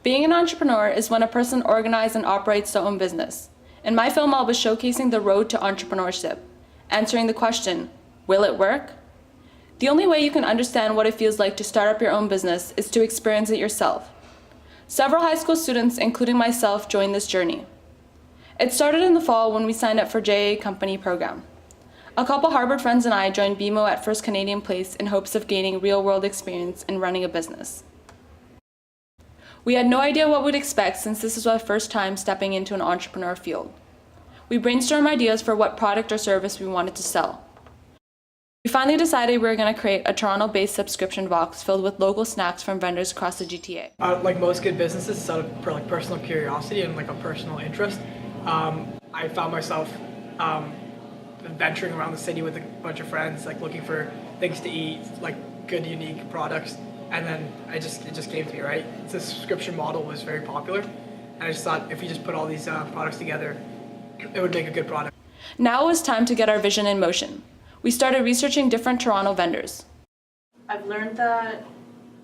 Being an entrepreneur is when a person organizes and operates their own business. In my film, I'll be showcasing the road to entrepreneurship, answering the question, will it work? The only way you can understand what it feels like to start up your own business is to experience it yourself. Several high school students, including myself, joined this journey. It started in the fall when we signed up for JA Company program. A couple Harvard friends and I joined BMO at First Canadian Place in hopes of gaining real-world experience in running a business. We had no idea what we'd expect since this is our first time stepping into an entrepreneur field. We brainstormed ideas for what product or service we wanted to sell. We finally decided we were going to create a Toronto-based subscription box filled with local snacks from vendors across the GTA. Like most good businesses, it's out of personal curiosity and a personal interest. I found myself venturing around the city with a bunch of friends, looking for things to eat, good, unique products. And then it just came to me, right? The subscription model was very popular, and I just thought if we just put all these products together, it would make a good product. Now it was time to get our vision in motion. We started researching different Toronto vendors. I've learned that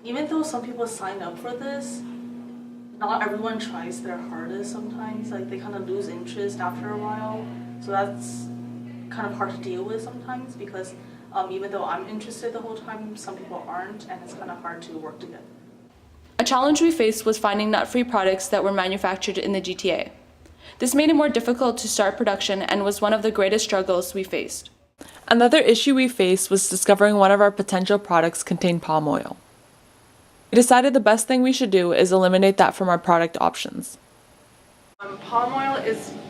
even though some people sign up for this, not everyone tries their hardest sometimes. They kind of lose interest after a while. So that's kind of hard to deal with sometimes because even though I'm interested the whole time, some people aren't, and it's kind of hard to work together. A challenge we faced was finding nut-free products that were manufactured in the GTA. This made it more difficult to start production and was one of the greatest struggles we faced. Another issue we faced was discovering one of our potential products contained palm oil. We decided the best thing we should do is eliminate that from our product options. Palm oil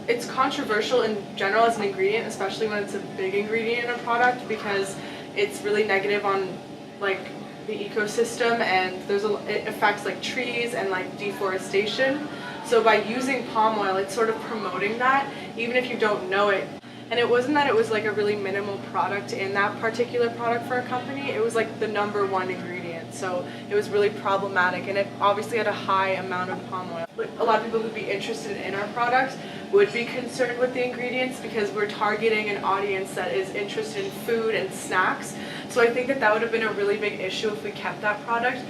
it's controversial in general as an ingredient, especially when it's a big ingredient in a product, because it's really negative on the ecosystem, and it affects trees and deforestation. So by using palm oil, it's sort of promoting that, even if you don't know it. And it wasn't that it was a really minimal product in that particular product for a company, it was the number one ingredient. So it was really problematic, and it obviously had a high amount of palm oil. A lot of people who'd be interested in our product would be concerned with the ingredients because we're targeting an audience that is interested in food and snacks. So I think that would have been a really big issue if we kept that product,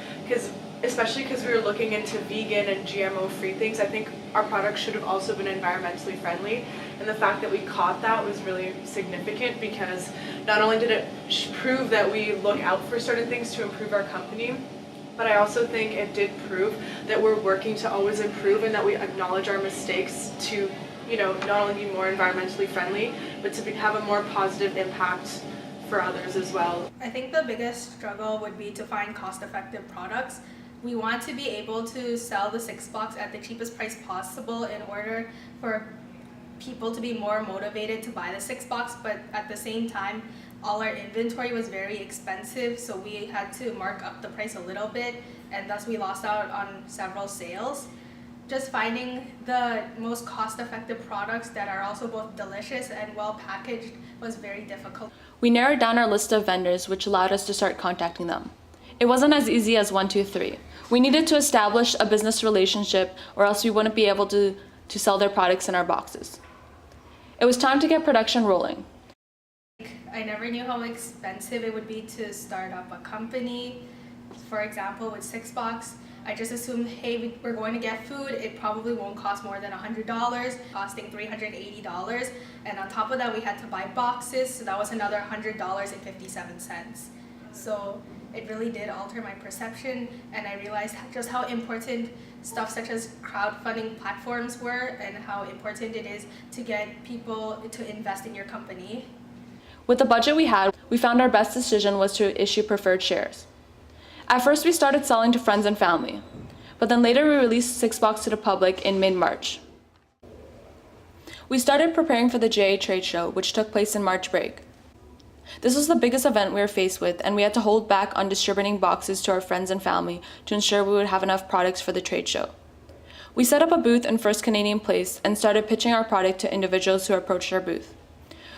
especially because we were looking into vegan and GMO-free things. I think our product should have also been environmentally friendly, and the fact that we caught that was really significant because not only did it prove that we look out for certain things to improve our company, but I also think it did prove that we're working to always improve and that we acknowledge our mistakes to, not only be more environmentally friendly, but to have a more positive impact for others as well. I think the biggest struggle would be to find cost-effective products. We want to be able to sell the 6-box at the cheapest price possible in order for people to be more motivated to buy the 6-box, but at the same time, all our inventory was very expensive, so we had to mark up the price a little bit, and thus we lost out on several sales. Just finding the most cost-effective products that are also both delicious and well packaged was very difficult. We narrowed down our list of vendors, which allowed us to start contacting them. It wasn't as easy as 1, 2, 3. We needed to establish a business relationship, or else we wouldn't be able to sell their products in our boxes. It was time to get production rolling. I never knew how expensive it would be to start up a company. For example, with 6-box, I just assumed, hey, we're going to get food, it probably won't cost more than $100, costing $380. And on top of that, we had to buy boxes, so that was another $100.57. So it really did alter my perception, and I realized just how important stuff such as crowdfunding platforms were and how important it is to get people to invest in your company. With the budget we had, we found our best decision was to issue preferred shares. At first, we started selling to friends and family, but then later we released 6-box to the public in mid-March. We started preparing for the JA trade show, which took place in March break. This was the biggest event we were faced with, and we had to hold back on distributing boxes to our friends and family to ensure we would have enough products for the trade show. We set up a booth in First Canadian Place and started pitching our product to individuals who approached our booth.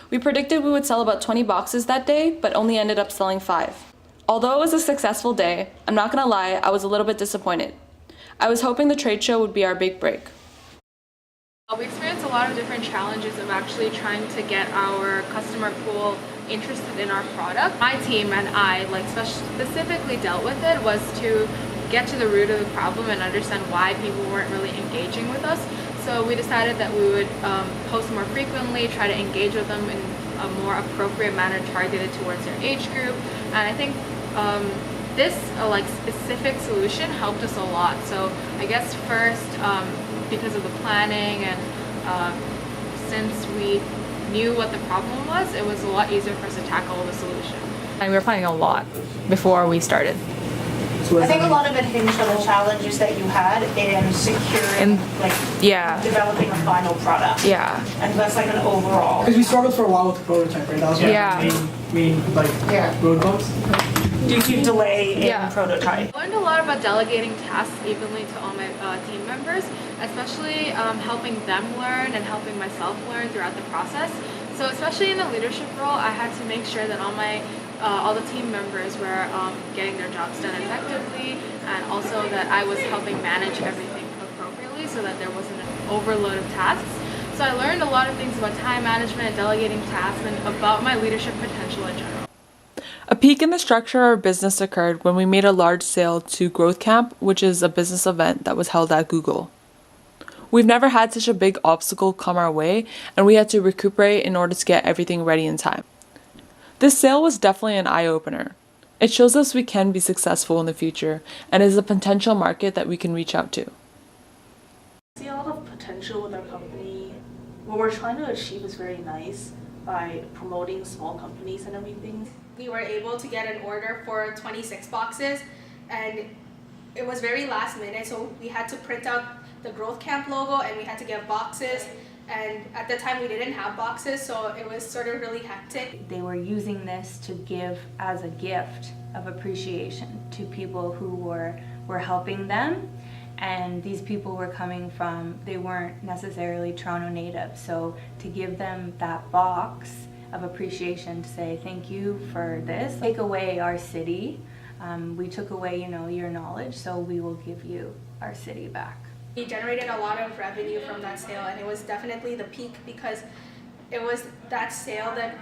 We predicted we would sell about 20 boxes that day, but only ended up selling 5. Although it was a successful day, I'm not gonna lie, I was a little bit disappointed. I was hoping the trade show would be our big break. We experienced a lot of different challenges of actually trying to get our customer pool interested in our product. My team and I specifically dealt with it was to get to the root of the problem and understand why people weren't really engaging with us. So we decided that we would post more frequently, try to engage with them in a more appropriate manner targeted towards their age group. And I think this like specific solution helped us a lot. So I guess first, because of the planning and since we knew what the problem was, it was a lot easier for us to tackle the solution. And we were planning a lot before we started. I think a lot of it hinged on the challenges that you had in securing, developing a final product. Yeah. And that's like an overall. Because we struggled for a while with the prototype, right? That was one of the main roadblocks. Due to delay in prototype. I learned a lot about delegating tasks evenly to all my team members, especially helping them learn and helping myself learn throughout the process. So especially in a leadership role, I had to make sure that all the team members were getting their jobs done effectively, and also that I was helping manage everything appropriately so that there wasn't an overload of tasks. So I learned a lot of things about time management and delegating tasks and about my leadership potential in general. A peak in the structure of our business occurred when we made a large sale to Growth Camp, which is a business event that was held at Google. We've never had such a big obstacle come our way, and we had to recuperate in order to get everything ready in time. This sale was definitely an eye-opener. It shows us we can be successful in the future and is a potential market that we can reach out to. I see a lot of potential with our company. What we're trying to achieve is very nice by promoting small companies and everything. We were able to get an order for 26 boxes, and it was very last minute, so we had to print out the Growth Camp logo and we had to get boxes. And at the time we didn't have boxes, so it was sort of really hectic. They were using this to give as a gift of appreciation to people who were helping them. And these people were coming from, they weren't necessarily Toronto natives. So to give them that box of appreciation to say thank you for this, take away our city. We took away, your knowledge, so we will give you our city back. We generated a lot of revenue from that sale, and it was definitely the peak because it was that sale that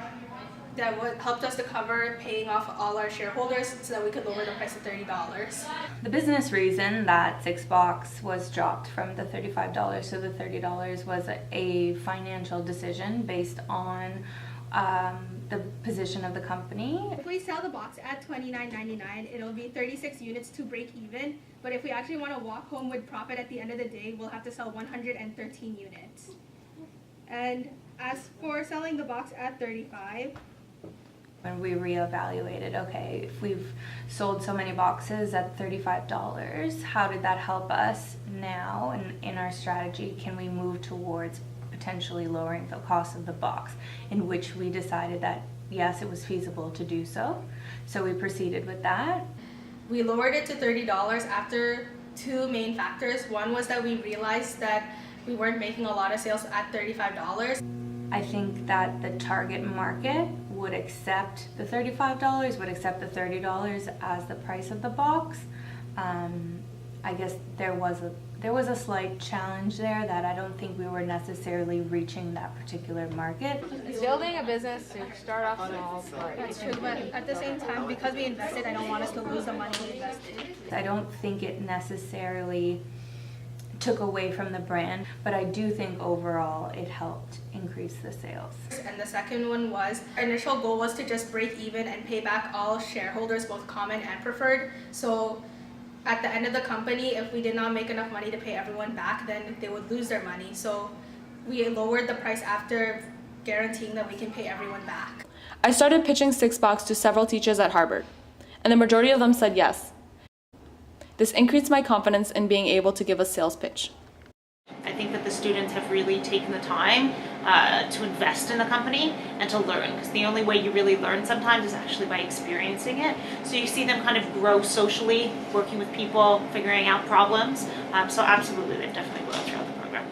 helped us to cover paying off all our shareholders so that we could lower the price to $30. The business reason that 6-box was dropped from the $35 to the $30 was a financial decision based on the position of the company. If we sell the box at $29.99, it'll be 36 units to break even. But if we actually want to walk home with profit at the end of the day, we'll have to sell 113 units. And as for selling the box at $35, when we reevaluated, okay, if we've sold so many boxes at $35, how did that help us now in our strategy? Can we move towards potentially lowering the cost of the box, in which we decided that yes, it was feasible to do so. So we proceeded with that. we lowered it to $30 after two main factors. One was that we realized that we weren't making a lot of sales at $35. I think that the target market would accept the $35, would accept the $30 as the price of the box. I guess there was a slight challenge there that I don't think we were necessarily reaching that particular market. Building a business to start off small. That's true, but at the same time, because we invested, I don't want us to lose the money we invested. I don't think it necessarily took away from the brand, but I do think overall it helped increase the sales. And the second one was, our initial goal was to just break even and pay back all shareholders, both common and preferred. So at the end of the company, if we did not make enough money to pay everyone back, then they would lose their money. So we lowered the price after guaranteeing that we can pay everyone back. I started pitching 6-box to several teachers at Harvard, and the majority of them said yes. This increased my confidence in being able to give a sales pitch. I think that the students have really taken the time to invest in the company and to learn, because the only way you really learn sometimes is actually by experiencing it. So you see them kind of grow socially, working with people, figuring out problems. So absolutely, they've definitely grown throughout the program.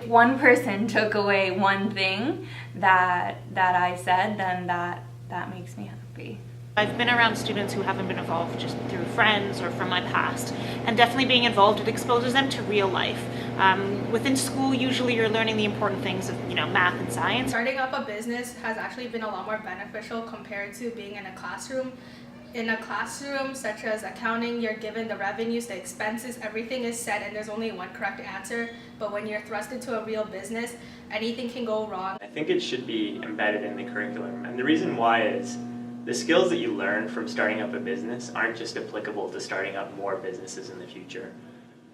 One person took away one thing that I said, then that makes me happy. I've been around students who haven't been involved just through friends or from my past, and definitely being involved, it exposes them to real life. Within school, usually you're learning the important things of, math and science. Starting up a business has actually been a lot more beneficial compared to being in a classroom. in a classroom such as accounting, you're given the revenues, the expenses, everything is set and there's only one correct answer. But when you're thrust into a real business, anything can go wrong. I think it should be embedded in the curriculum. And the reason why is the skills that you learn from starting up a business aren't just applicable to starting up more businesses in the future.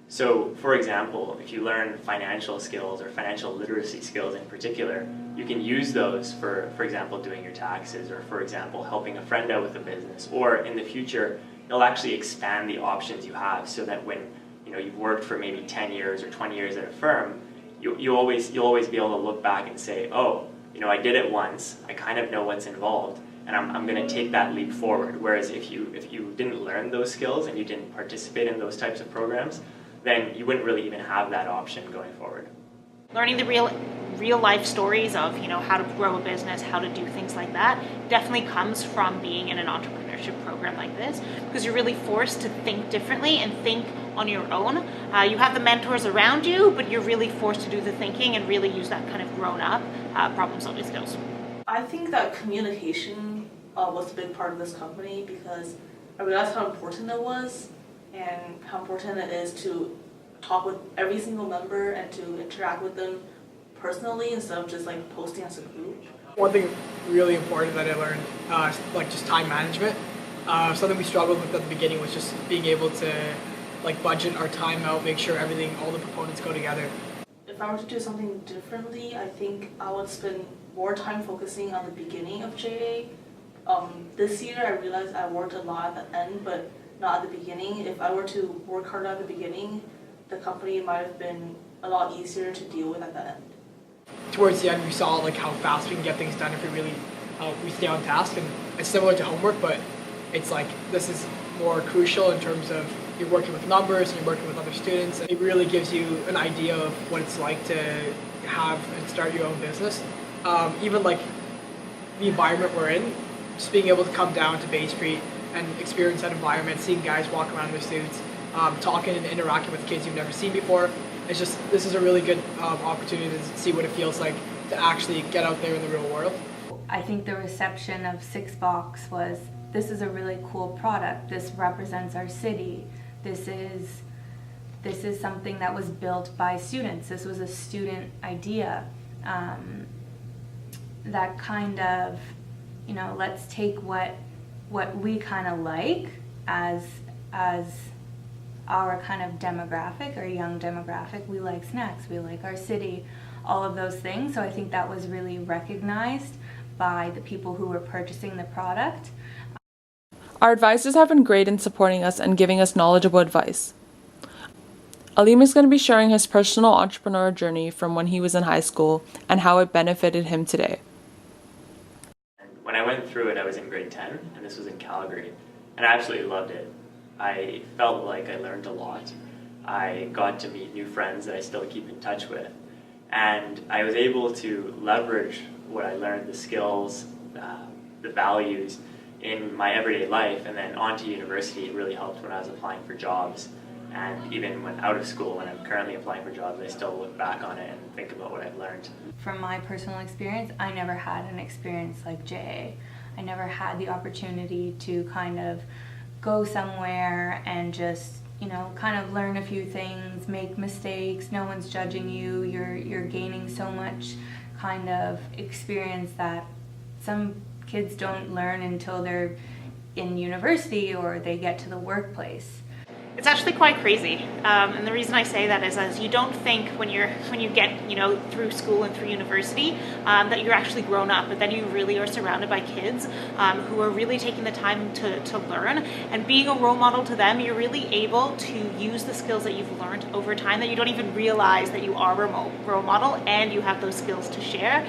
So, for example, if you learn financial skills or financial literacy skills in particular, you can use those for example, doing your taxes, or for example, helping a friend out with a business, or in the future, it'll actually expand the options you have so that when you've worked for maybe 10 years or 20 years at a firm, you'll always be able to look back and say, oh, I did it once, I kind of know what's involved, and I'm going to take that leap forward. Whereas if you didn't learn those skills and you didn't participate in those types of programs, then you wouldn't really even have that option going forward. Learning the real life stories of how to grow a business, how to do things like that, definitely comes from being in an entrepreneurship program like this, because you're really forced to think differently and think on your own. You have the mentors around you, but you're really forced to do the thinking and really use that kind of grown-up problem-solving skills. I think that communication was a big part of this company, because I realized how important it was and how important it is to talk with every single member and to interact with them personally instead of just like posting as a group. One thing really important that I learned, just time management. Something we struggled with at the beginning was just being able to budget our time out, make sure all the components go together. If I were to do something differently, I think I would spend more time focusing on the beginning of JA. This year I realized I worked a lot at the end, but not at the beginning. If I were to work harder at the beginning, the company might have been a lot easier to deal with at the end. Towards the end, we saw how fast we can get things done if we stay on task, and it's similar to homework, but it's this is more crucial in terms of you're working with numbers and you're working with other students. It really gives you an idea of what it's like to have and start your own business. Even the environment we're in, just being able to come down to Bay Street and experience that environment, seeing guys walk around in their suits, talking and interacting with kids you've never seen before. This is a really good opportunity to see what it feels like to actually get out there in the real world. I think the reception of Six Box was, this is a really cool product. This represents our city. This is something that was built by students. This was a student idea. That kind of, let's take what we kind of like as our kind of demographic, our young demographic. We like snacks, we like our city, all of those things. So I think that was really recognized by the people who were purchasing the product. Our advisors have been great in supporting us and giving us knowledgeable advice. Aleem is going to be sharing his personal entrepreneur journey from when he was in high school and how it benefited him today. When I went through it, I was in grade 10, and this was in Calgary, and I absolutely loved it. I felt like I learned a lot. I got to meet new friends that I still keep in touch with, and I was able to leverage what I learned, the skills, the values in my everyday life, and then onto university. It really helped when I was applying for jobs, and even when out of school, when I'm currently applying for jobs, I still look back on it and think about what I've learned. From my personal experience, I never had an experience like JA. I never had the opportunity to kind of go somewhere and just, kind of learn a few things, make mistakes, no one's judging you, you're gaining so much kind of experience that some kids don't learn until they're in university or they get to the workplace. It's actually quite crazy, and the reason I say that is as you don't think when you get through school and through university that you're actually grown up, but then you really are surrounded by kids who are really taking the time to learn, and being a role model to them, you're really able to use the skills that you've learned over time that you don't even realize that you are a role model and you have those skills to share.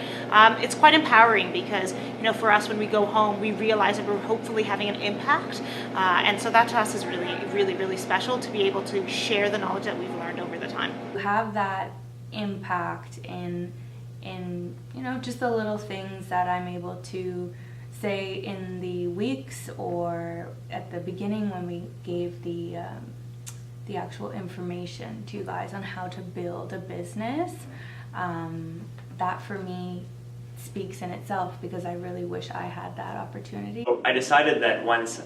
It's quite empowering because for us when we go home we realize that we're hopefully having an impact, and so that to us is really special to be able to share the knowledge that we've learned over the time. You have that impact in just the little things that I'm able to say in the weeks or at the beginning when we gave the actual information to you guys on how to build a business. That for me speaks in itself because I really wish I had that opportunity. I decided that once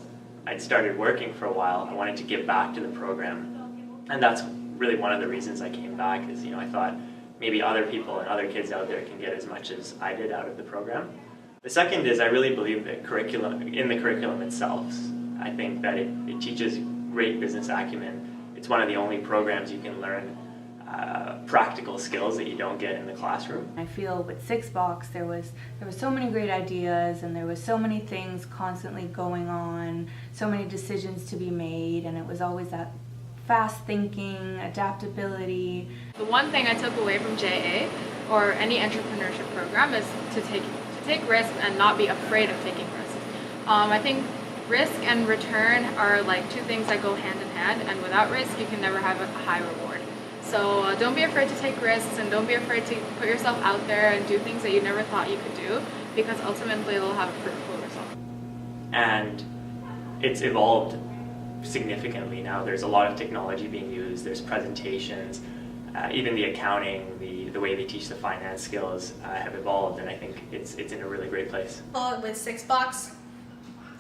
I'd started working for a while, I wanted to give back to the program. And that's really one of the reasons I came back is, I thought maybe other people and other kids out there can get as much as I did out of the program. The second is I really believe that in the curriculum itself. I think that it teaches great business acumen. It's one of the only programs you can learn practical skills that you don't get in the classroom. I feel with Six Box there was so many great ideas, and there was so many things constantly going on, so many decisions to be made, and it was always that fast thinking, adaptability. The one thing I took away from JA or any entrepreneurship program is to take risks and not be afraid of taking risks. I think risk and return are like two things that go hand in hand, and without risk you can never have a high reward. So don't be afraid to take risks, and don't be afraid to put yourself out there and do things that you never thought you could do, because ultimately it'll have a fruitful result. And it's evolved significantly now. There's a lot of technology being used, there's presentations, even the accounting, the way they teach the finance skills have evolved, and I think it's in a really great place. With Six Box,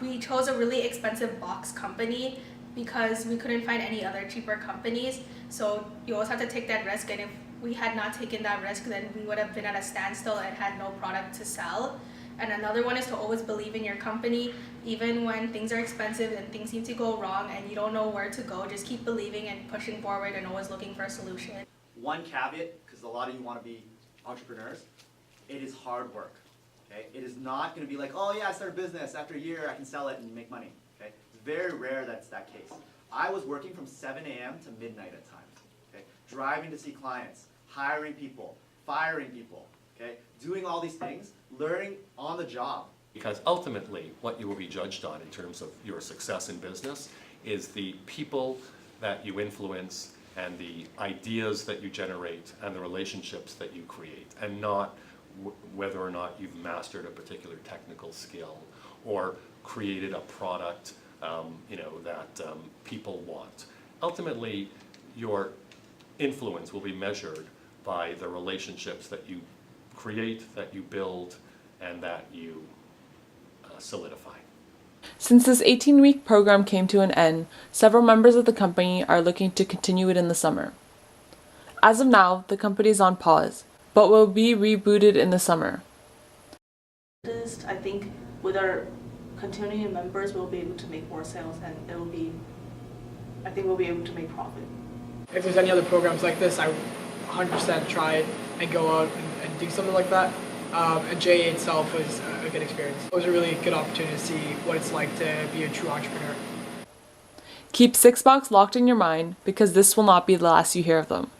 we chose a really expensive box company because we couldn't find any other cheaper companies. So you always have to take that risk, and if we had not taken that risk, then we would have been at a standstill and had no product to sell. And another one is to always believe in your company, even when things are expensive and things seem to go wrong and you don't know where to go. Just keep believing and pushing forward and always looking for a solution. One caveat, because a lot of you want to be entrepreneurs, it is hard work. Okay? It is not going to be like, oh yeah, I start a business, after a year I can sell it and make money. Okay? It's very rare that's that case. I was working from 7 a.m. to midnight at times. Okay? Driving to see clients, hiring people, firing people, okay? Doing all these things, learning on the job. Because ultimately, what you will be judged on in terms of your success in business is the people that you influence and the ideas that you generate and the relationships that you create, and not whether or not you've mastered a particular technical skill or created a product that people want. Ultimately, your influence will be measured by the relationships that you create, that you build, and that you solidify. Since this 18-week program came to an end, several members of the company are looking to continue it in the summer. As of now, the company is on pause, but will be rebooted in the summer. I think with our continuing members, we'll be able to make more sales, and I think we'll be able to make profit. If there's any other programs like this, I would 100% try it and go out and do something like that. And JA itself was a good experience. It was a really good opportunity to see what it's like to be a true entrepreneur. Keep Six Box locked in your mind, because this will not be the last you hear of them.